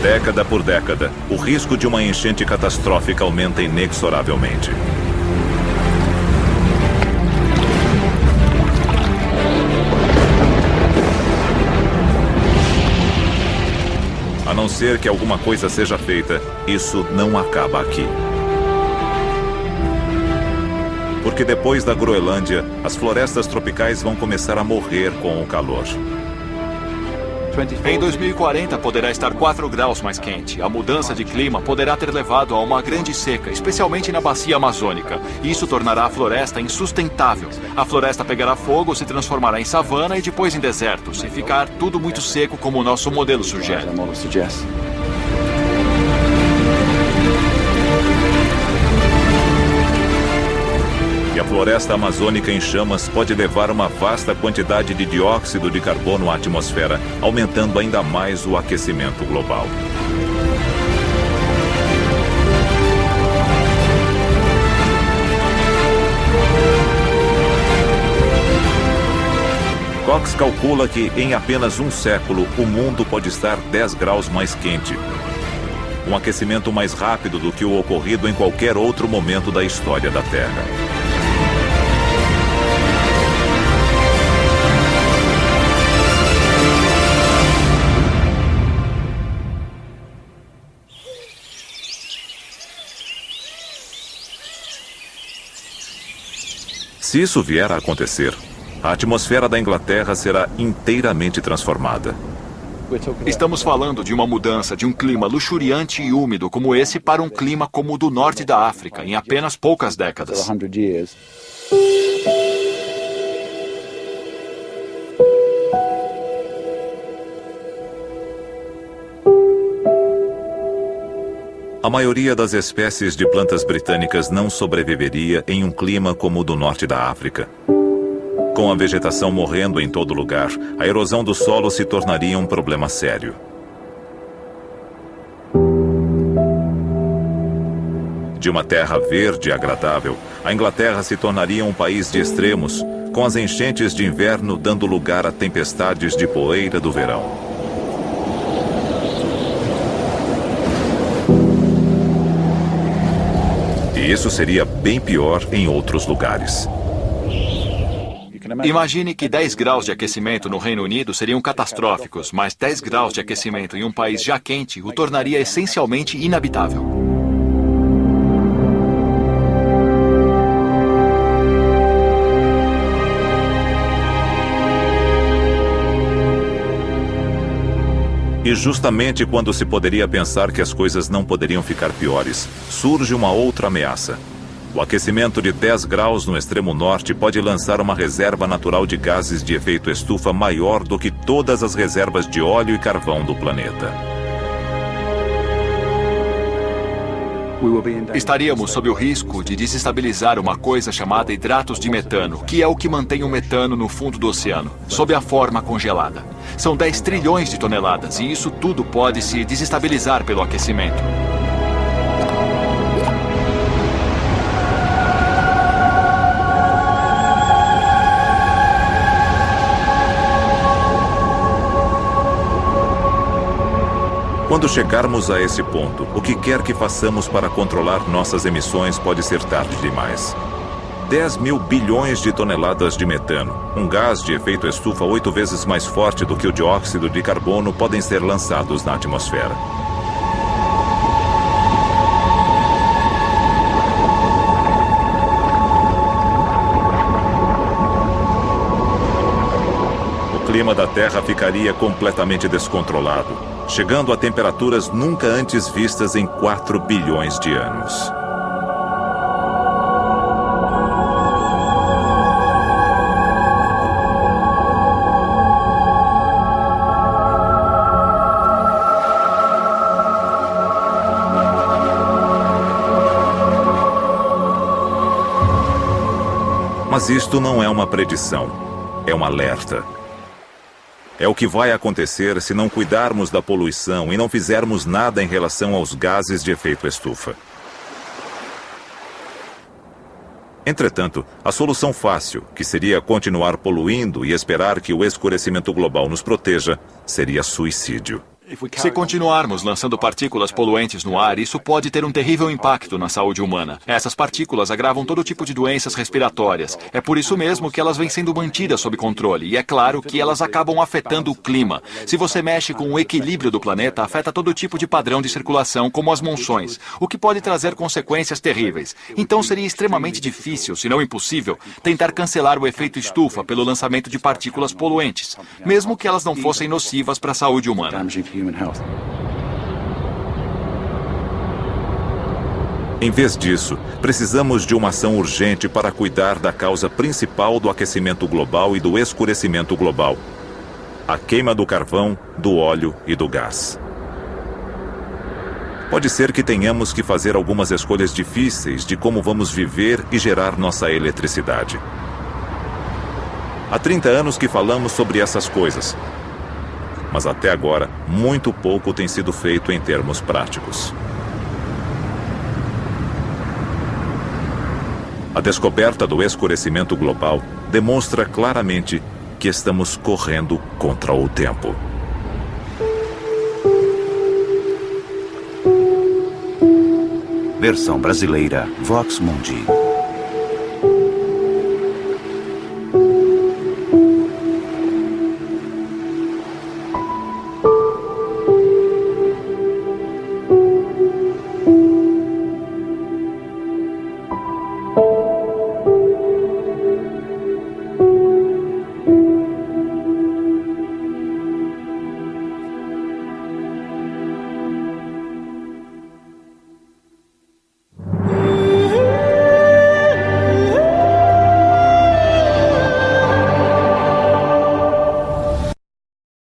Década por década, o risco de uma enchente catastrófica aumenta inexoravelmente. A não ser que alguma coisa seja feita, isso não acaba aqui. Porque depois da Groenlândia, as florestas tropicais vão começar a morrer com o calor. Em 2040 poderá estar 4 graus mais quente. A mudança de clima poderá ter levado a uma grande seca, especialmente na bacia amazônica. Isso tornará a floresta insustentável. A floresta pegará fogo, se transformará em savana e depois em deserto, se ficar tudo muito seco como o nosso modelo sugere. E a floresta amazônica em chamas pode levar uma vasta quantidade de dióxido de carbono à atmosfera, aumentando ainda mais o aquecimento global. Cox calcula que, em apenas um século, o mundo pode estar 10 graus mais quente. Um aquecimento mais rápido do que o ocorrido em qualquer outro momento da história da Terra. Se isso vier a acontecer, a atmosfera da Inglaterra será inteiramente transformada. Estamos falando de uma mudança de um clima luxuriante e úmido como esse para um clima como o do norte da África em apenas poucas décadas. A maioria das espécies de plantas britânicas não sobreviveria em um clima como o do norte da África. Com a vegetação morrendo em todo lugar, a erosão do solo se tornaria um problema sério. De uma terra verde e agradável, a Inglaterra se tornaria um país de extremos, com as enchentes de inverno dando lugar a tempestades de poeira do verão. E isso seria bem pior em outros lugares. Imagine que 10 graus de aquecimento no Reino Unido seriam catastróficos, mas 10 graus de aquecimento em um país já quente o tornaria essencialmente inabitável. E justamente quando se poderia pensar que as coisas não poderiam ficar piores, surge uma outra ameaça. O aquecimento de 10 graus no extremo norte pode lançar uma reserva natural de gases de efeito estufa maior do que todas as reservas de óleo e carvão do planeta. Estaríamos sob o risco de desestabilizar uma coisa chamada hidratos de metano, que é o que mantém o metano no fundo do oceano, sob a forma congelada. São 10 trilhões de toneladas e isso tudo pode se desestabilizar pelo aquecimento. Quando chegarmos a esse ponto, o que quer que façamos para controlar nossas emissões pode ser tarde demais. 10 mil bilhões de toneladas de metano, um gás de efeito estufa 8 vezes mais forte do que o dióxido de carbono, podem ser lançados na atmosfera. O clima da Terra ficaria completamente descontrolado, chegando a temperaturas nunca antes vistas em 4 bilhões de anos. Mas isto não é uma predição, é um alerta. É o que vai acontecer se não cuidarmos da poluição e não fizermos nada em relação aos gases de efeito estufa. Entretanto, a solução fácil, que seria continuar poluindo e esperar que o escurecimento global nos proteja, seria suicídio. Se continuarmos lançando partículas poluentes no ar, isso pode ter um terrível impacto na saúde humana. Essas partículas agravam todo tipo de doenças respiratórias. É por isso mesmo que elas vêm sendo mantidas sob controle. E é claro que elas acabam afetando o clima. Se você mexe com o equilíbrio do planeta, afeta todo tipo de padrão de circulação, como as monções, o que pode trazer consequências terríveis. Então seria extremamente difícil, se não impossível, tentar cancelar o efeito estufa pelo lançamento de partículas poluentes, mesmo que elas não fossem nocivas para a saúde humana. Em vez disso, precisamos de uma ação urgente para cuidar da causa principal do aquecimento global e do escurecimento global: a queima do carvão, do óleo e do gás. Pode ser que tenhamos que fazer algumas escolhas difíceis de como vamos viver e gerar nossa eletricidade. Há 30 anos que falamos sobre essas coisas, mas até agora, muito pouco tem sido feito em termos práticos. A descoberta do escurecimento global demonstra claramente que estamos correndo contra o tempo. Versão brasileira, Vox Mundi.